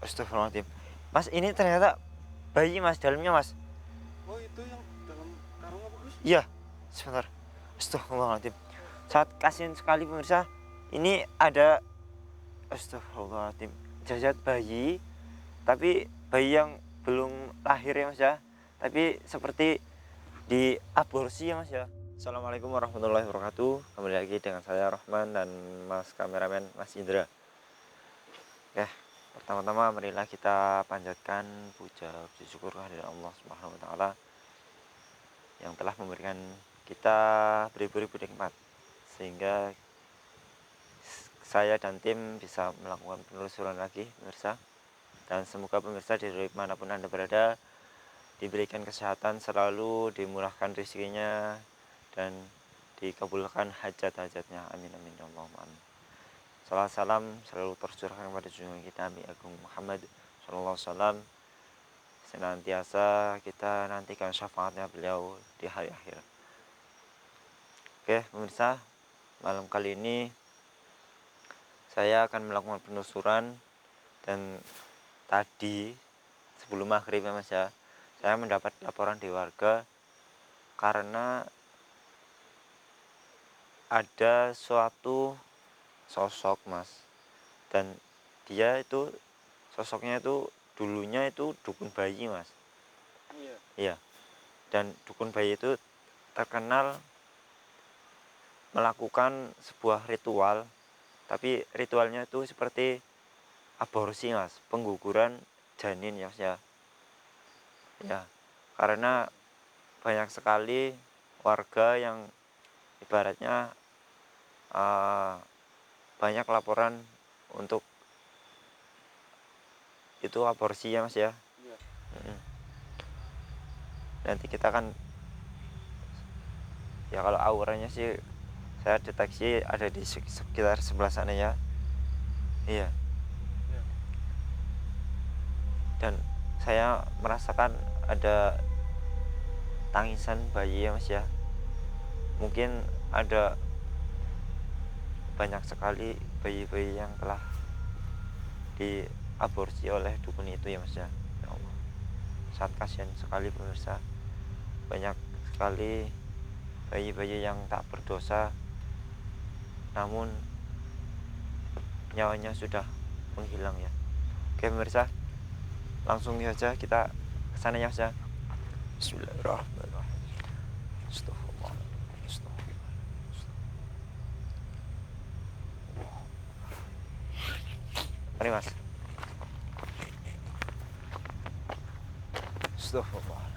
Astagfirullahaladzim. Mas, ini ternyata bayi mas, dalamnya mas. Oh itu yang dalam karung apa Gus? Iya, sebentar. Astagfirullahaladzim. Sangat kasihan sekali pemirsa. Ini ada, astagfirullahaladzim, jasad bayi. Tapi bayi yang belum lahir ya mas ya. Tapi seperti di aborsi ya mas ya. Assalamualaikum warahmatullahi wabarakatuh. Kembali lagi dengan saya Rahman dan mas kameramen Mas Indra. Oke, pertama-tama marilah kita panjatkan puja syukur kehadirat Allah Subhanahu wa taala yang telah memberikan kita beribu-ribu nikmat sehingga saya dan tim bisa melakukan penelusuran lagi pemirsa. Dan semoga pemirsa di manapun Anda berada diberikan kesehatan selalu, dimurahkan rezekinya dan dikabulkan hajat-hajatnya. Amin amin ya Allah amin. Salam salam selalu tercurahkan kepada junjungan kita Nabi Agung Muhammad sallallahu alaihi wasallam. Senantiasa kita nantikan syafaatnya beliau di hari akhir. Oke pemirsa, malam kali ini saya akan melakukan penelusuran. Dan tadi sebelum maghrib ya mas ya, saya mendapat laporan di warga karena ada suatu sosok mas, dan dia itu sosoknya itu dulunya itu dukun bayi mas. Iya, dan dukun bayi itu terkenal melakukan sebuah ritual, tapi ritualnya itu seperti aborsi mas, pengguguran janin ya mas ya. Ya, karena banyak sekali warga yang ibaratnya banyak laporan untuk itu aborsi ya mas ya. Iya. Nanti kita kan ya kalau auranya sih saya deteksi ada di sekitar sebelah sana ya. Iya. Iya. Dan saya merasakan ada tangisan bayi ya mas ya. Mungkin ada banyak sekali bayi-bayi yang telah diaborsi oleh dukun itu ya mas ya. Ya Allah, sangat kasihan sekali pemirsa. Banyak sekali bayi-bayi yang tak berdosa namun nyawanya sudah menghilang ya. Oke pemirsa, langsung saja kita kesana ya mas ya. Bismillahirrahmanirrahim. Astagfirullahaladzim. Mari mas. Astagfirullahaladzim.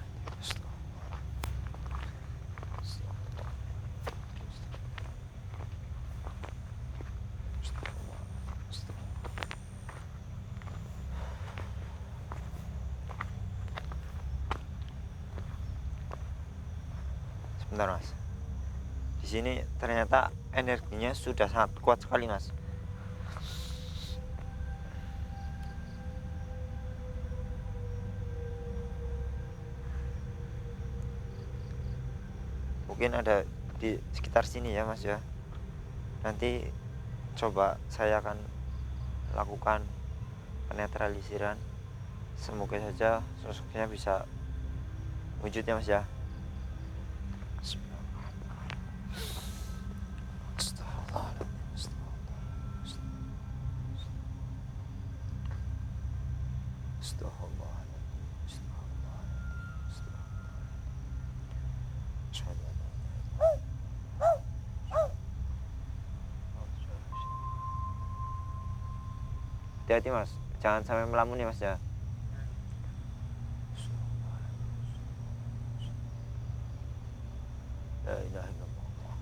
Sebentar mas. Di sini ternyata energinya sudah sangat kuat sekali mas. Mungkin ada di sekitar sini ya mas ya. Nanti coba saya akan lakukan penetralisiran. Semoga saja sosoknya bisa wujud ya mas ya. Hati-hati mas, jangan sampai melamun ya mas ya. La ilaha illallah.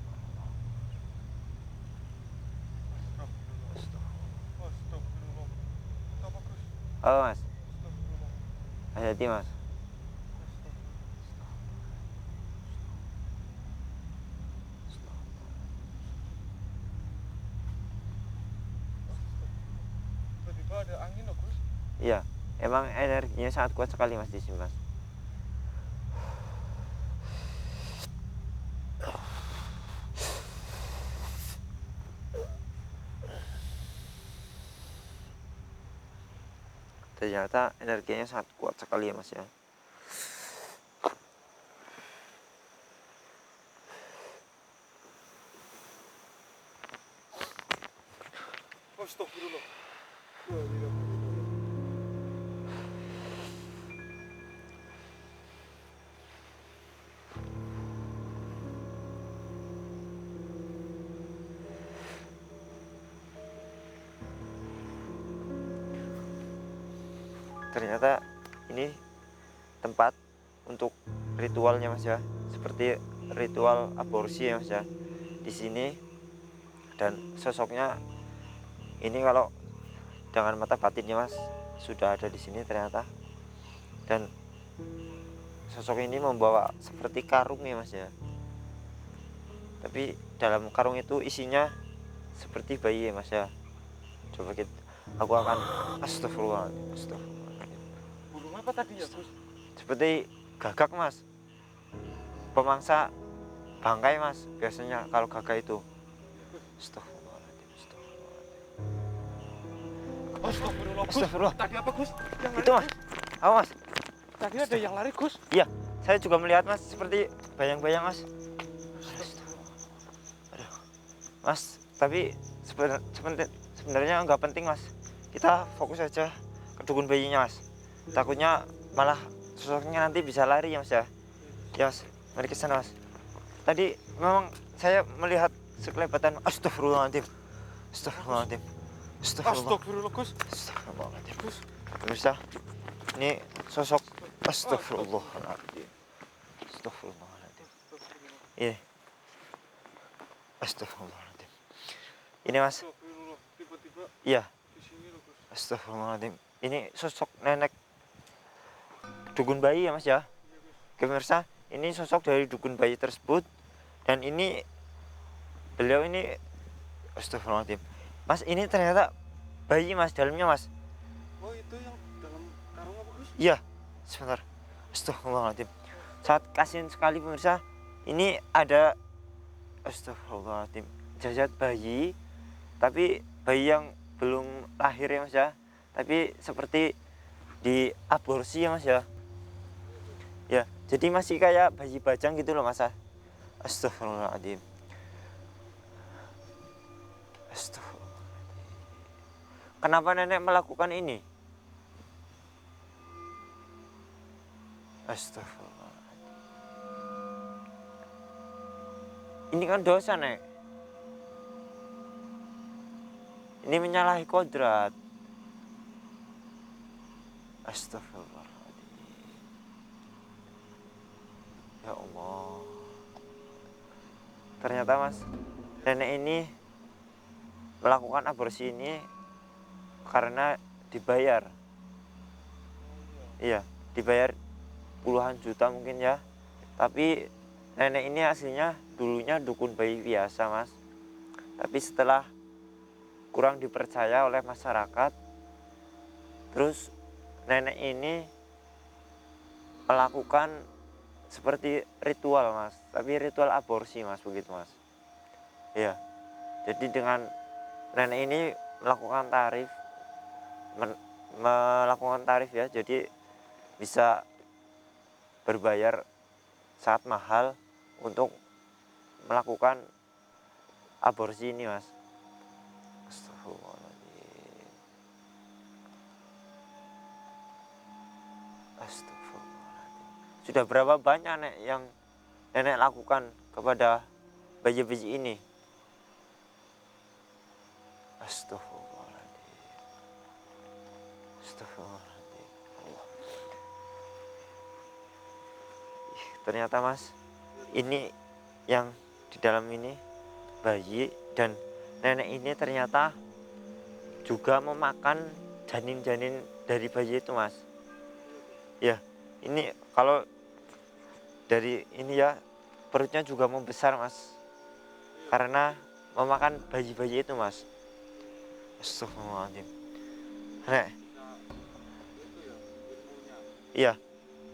Astagfirullah. Apa Gus? Oh mas, Astagfirullah. hati-hati mas. Tiba-tiba ada angin loh Gus. Iya, emang energinya sangat kuat sekali mas di sini mas. ternyata energinya sangat kuat sekali ya mas ya. Astagfirullah. La ilaha illallah. Ternyata ini tempat untuk ritualnya mas ya, seperti ritual aborsi ya mas ya di sini. Dan sosoknya ini kalau dengan mata batinnya mas sudah ada di sini ternyata. Dan sosok ini membawa seperti karung ya mas ya, tapi dalam karung itu isinya seperti bayi ya mas ya. Coba kita, aku akan astagfirullahaladzim, astagfirullahaladzim. Burung apa tadi ya, Gus? Seperti gagak mas, pemangsa bangkai mas biasanya kalau gagak itu. Astagfirullahaladzim, astagfirullahaladzim. Astagfirullah, Gus. Astagfirullah. Tadi apa, Gus? Yang Itu lari, mas, apa mas? Gus? Tadi ada yang lari, Gus. Iya, saya juga melihat mas seperti bayang-bayang mas. Aduh, mas, tapi sebenarnya nggak penting mas. Kita fokus aja ke dukun bayinya mas. Takutnya malah sosoknya nanti bisa lari ya mas ya. Ya mas, mari ke sana mas. Tadi memang saya melihat sekelebatan. Astagfirullahaladzim, astagfirullahaladzim, astagfirullah, Astagfirullah, Gus. astagfirullahaladzim. Gus. Pemirsa, ini sosok astagfirullahaladzim, astagfirullahaladzim. Ini astagfirullahaladzim. Ini mas, Astagfirullah. Tiba-tiba iya, di sini loh, Gus. astagfirullahaladzim. Ini sosok nenek dukun bayi ya mas ya. Iya, Gus. Oke, pemirsa, ini sosok dari dukun bayi tersebut. Dan ini beliau ini astagfirullahaladzim. Mas, ini ternyata bayi mas, dalamnya mas. Oh, itu yang dalam karung apa, Gus? Iya, sebentar. Astagfirullahaladzim. Sangat kasihan sekali pemirsa. Ini ada astagfirullahaladzim, jasad bayi, tapi bayi yang belum lahir ya mas ya. Tapi seperti di aborsi ya mas ya. Ya, jadi masih kayak bayi bajang gitu loh mas. Astagfirullahaladzim. Astagfirullahaladzim. Kenapa nenek melakukan ini? Astagfirullahaladzim. Ini kan dosa nek. Ini menyalahi kodrat. Astagfirullahaladzim. Ya Allah. Ternyata mas, nenek ini melakukan aborsi ini karena dibayar. Iya, dibayar puluhan juta mungkin ya. Tapi nenek ini aslinya dulunya dukun bayi biasa mas. Tapi setelah kurang dipercaya oleh masyarakat, terus nenek ini melakukan seperti ritual mas. Tapi ritual aborsi mas, begitu mas. Iya, jadi dengan nenek ini melakukan tarif, melakukan tarif ya. Jadi bisa berbayar sangat mahal untuk melakukan aborsi ini mas. Astagfirullahaladzim. Astagfirullahaladzim. Sudah berapa banyak nek yang nenek lakukan kepada bayi-bayi ini? Astagfirullahaladzim. Astagfirullahaladzim. Allah. Ternyata mas, ini yang di dalam ini bayi, dan nenek ini ternyata juga memakan janin-janin dari bayi itu mas. Ya, ini kalau dari ini ya, perutnya juga membesar mas, karena memakan bayi-bayi itu mas. Astagfirullahaladzim. Nek, iya,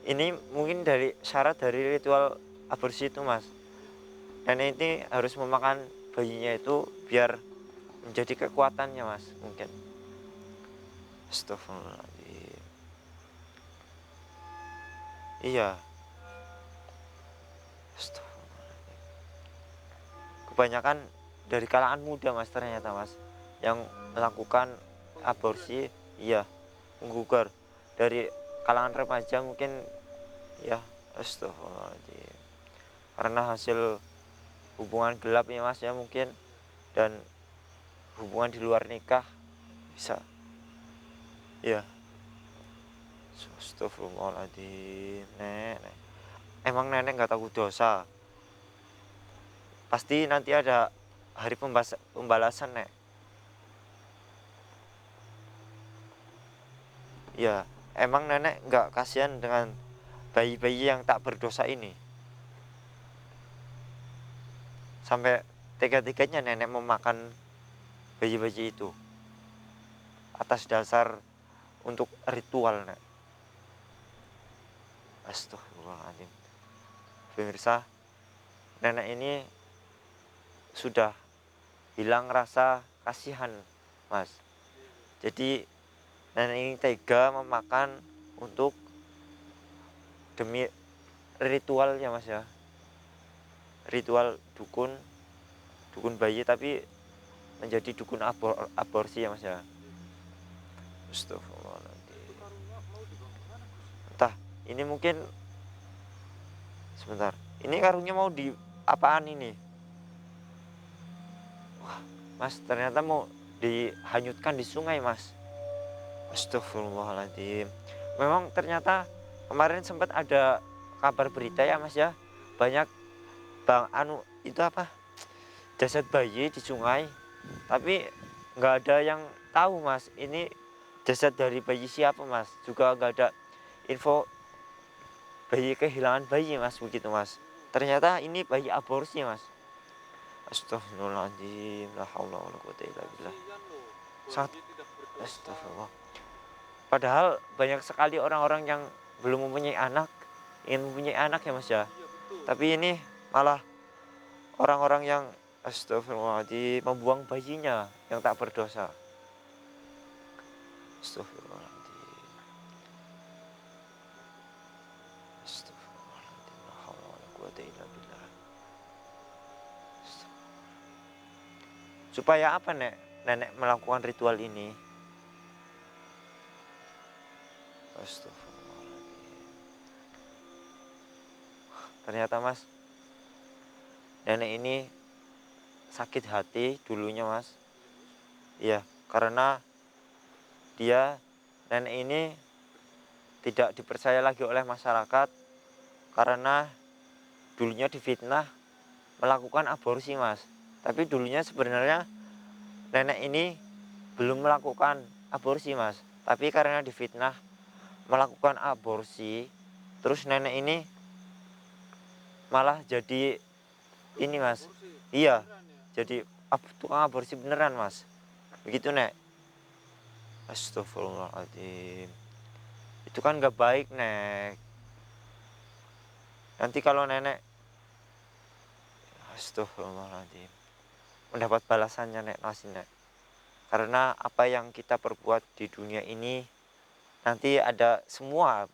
ini mungkin dari syarat dari ritual aborsi itu mas. Nenek ini harus memakan bayinya itu biar menjadi kekuatannya mas, mungkin. Astagfirullahaladzim. Iya. Astagfirullahaladzim. Kebanyakan dari kalangan muda mas ternyata mas yang melakukan aborsi. Iya, menggugur dari kalangan remaja mungkin ya. Astagfirullahaladzim. Karena hasil hubungan gelap ya mas ya mungkin, dan hubungan di luar nikah bisa ya. Astagfirullahaladzim. Nenek, emang nenek nggak tahu dosa? Pasti nanti ada hari pembalasan nek. Ya, emang nenek nggak kasihan dengan bayi-bayi yang tak berdosa ini? Sampai tega-teganya nenek memakan bayi-bayi itu atas dasar untuk ritual nek. Astagfirullahaladzim. Pemirsa, nenek ini sudah hilang rasa kasihan mas. Jadi nenek ini tega memakan untuk demi ritual ya mas ya, ritual dukun bayi tapi menjadi dukun aborsi ya mas ya. Astagfirullahaladzim. Itu karungnya mau dibawa kemana Gus? Entah, ini mungkin sebentar. Ini karungnya mau di apaan ini? Wah, mas ternyata mau dihanyutkan di sungai mas. Astagfirullahaladzim. Memang ternyata kemarin sempat ada kabar berita ya mas ya. Banyak bang itu apa? Jasad bayi di sungai. Tapi nggak ada yang tahu mas. Ini jasad dari bayi siapa mas? Juga nggak ada info bayi kehilangan bayi mas begitu mas. Ternyata ini bayi aborsi mas. Astagfirullahaladzim. La haula wala quwwata illa billah. Kasihan loh, Sangat bayi tidak berdosa. astagfirullah. Padahal banyak sekali orang-orang yang belum mempunyai anak, ingin mempunyai anak ya mas ya. Iya betul. Tapi ini malah orang-orang yang astagfirullahaladzim membuang bayinya yang tak berdosa. Astagfirullahaladzim. Astagfirullahaladzim. La haula wala quwwata illa billah. Supaya apa nenek melakukan ritual ini? Astagfirullahaladzim. Ternyata mas, nenek ini sakit hati dulunya mas. Iya, karena nenek ini tidak dipercaya lagi oleh masyarakat karena dulunya difitnah melakukan aborsi mas. Tapi dulunya sebenarnya nenek ini belum melakukan aborsi mas. Tapi karena difitnah melakukan aborsi, terus nenek ini malah jadi ini mas. Aborsi. Iya, Beneran ya? jadi tukang aborsi beneran mas. Begitu nek. Astagfirullahaladzim. Itu kan gak baik nek. Nanti kalau nenek astagfirullahaladzim mendapat balasannya nek nasi nek. Karena apa yang kita perbuat di dunia ini nanti ada semua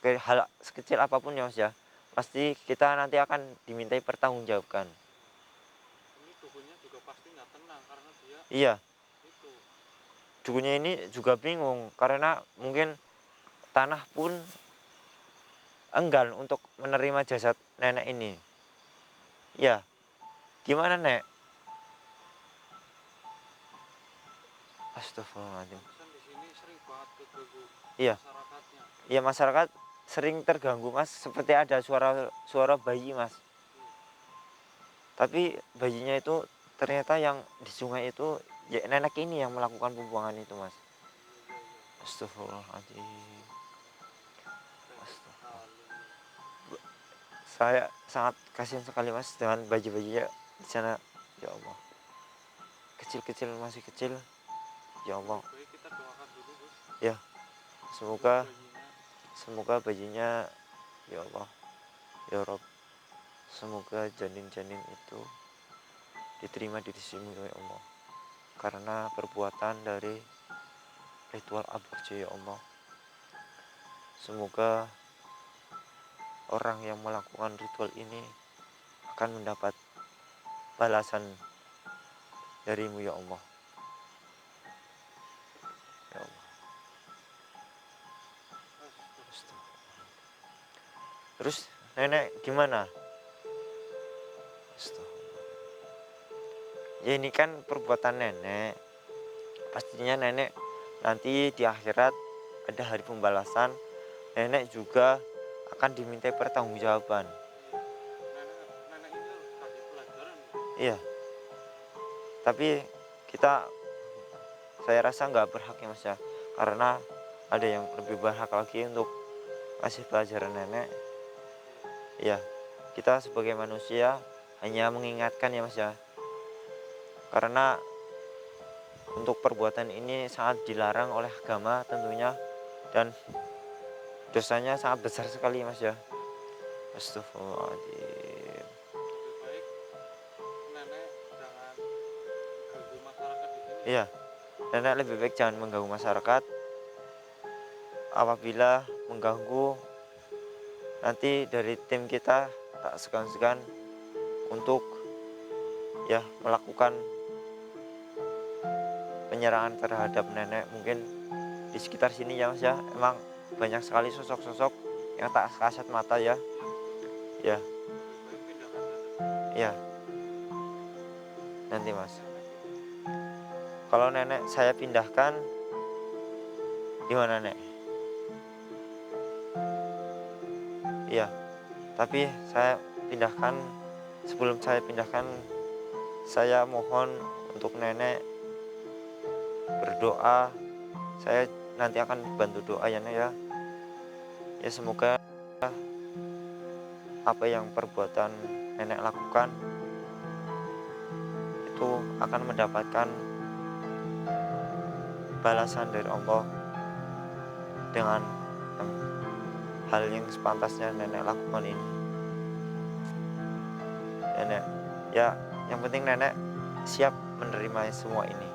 hal sekecil apapun ya mas ya. Pasti kita nanti akan dimintai pertanggungjawabkan. Ini dukunnya juga pasti nggak tenang karena dia Iya, itu. dukunnya ini juga bingung karena mungkin tanah pun enggan untuk menerima jasad nenek ini. Ya, gimana nek? Astagfirullahaladzim. Pantesan di sini sering banget keganggu Iya, masyarakatnya. iya masyarakat sering terganggu mas, seperti ada suara bayi mas. Tapi bayinya itu ternyata yang di sungai itu ya nenek ini yang melakukan pembuangan itu mas. Iya iya. Astagfirullahaladzim. Tega sekali. Saya sangat kasihan sekali mas dengan bayi-bayinya di sana. Ya Allah, kecil-kecil masih kecil. Ya Allah, Lebih baik kita doakan dulu Gus. ya Semoga semoga bayinya bayinya ya Allah, ya Rob, semoga janin-janin itu diterima di sisimu ya Allah. Karena perbuatan dari ritual aborsi ya Allah. Semoga orang yang melakukan ritual ini akan mendapat balasan darimu ya Allah. Ya Allah. Terus nenek gimana? Ya ini kan perbuatan nenek. Pastinya nenek nanti di akhirat ada hari pembalasan. Nenek juga akan dimintai pertanggungjawaban. Nenek ini harus kasih pelajaran. Iya. Tapi saya rasa nggak berhak ya Mas ya. Karena ada yang lebih berhak lagi untuk kasih pelajaran nenek. Iya. Kita sebagai manusia hanya mengingatkan ya Mas ya. Karena untuk perbuatan ini sangat dilarang oleh agama tentunya, dan dosanya sangat besar sekali Mas ya. Astagfirullahaladzim. Lebih baik nenek jangan ganggu masyarakat di sini. Iya, nenek lebih baik jangan mengganggu masyarakat. Apabila mengganggu, nanti dari tim kita tak segan-segan untuk ya melakukan penyerangan terhadap nenek. Mungkin di sekitar sini ya Mas ya, emang banyak sekali sosok-sosok yang tak kasat mata ya. Ya, Lebih baik pindahkan saja. ya, nanti Mas. Kalau nenek saya pindahkan, gimana Nek? Iya, tapi sebelum saya pindahkan, saya mohon untuk nenek berdoa. Saya nanti akan bantu doa ya Nek ya. Ya semoga apa yang perbuatan nenek lakukan itu akan mendapatkan balasan dari Allah dengan hal yang sepantasnya nenek lakukan ini. Nenek, ya yang penting nenek siap menerima semua ini.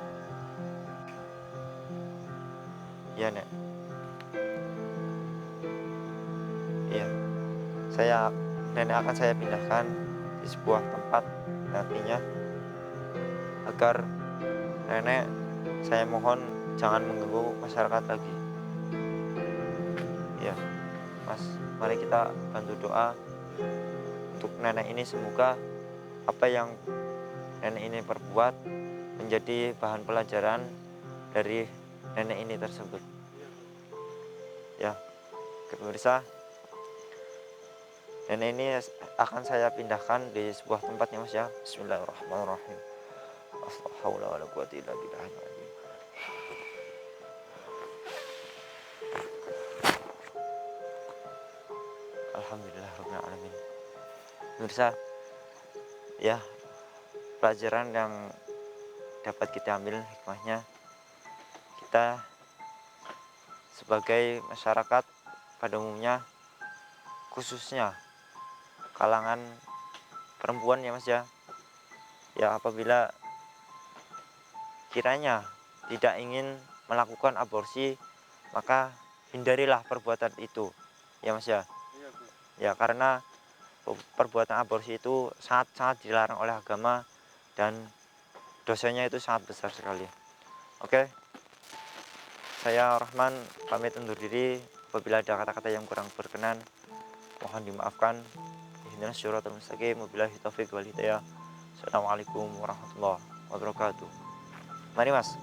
Ya Nek. Iya. Nenek akan saya pindahkan di sebuah tempat nantinya, agar nenek, saya mohon jangan mengganggu masyarakat lagi. Ya, Mas, mari kita bantu doa untuk nenek ini. Semoga apa yang nenek ini perbuat menjadi bahan pelajaran dari nenek ini tersebut. Ya, pemirsa, nenek ini akan saya pindahkan di sebuah tempatnya Mas ya. Bismillahirrahmanirrahim. La haula wala quwwata illa billah. Alhamdulillahirabbil alamin. Pemirsa, ya, pelajaran yang dapat kita ambil hikmahnya, kita sebagai masyarakat pada umumnya, khususnya kalangan perempuan ya Mas ya, apabila kiranya tidak ingin melakukan aborsi, maka hindarilah perbuatan itu ya Mas ya. Iya, Gus. Ya, karena perbuatan aborsi itu sangat dilarang oleh agama, dan dosanya itu sangat besar sekali. Oke, saya Rahman pamit undur diri. Apabila ada kata-kata yang kurang berkenan, mohon dimaafkan. Ihdinas siratal mustaqim, wabillahi taufiq wal hidayah. Assalamualaikum warahmatullahi wabarakatuh. Mari Mas.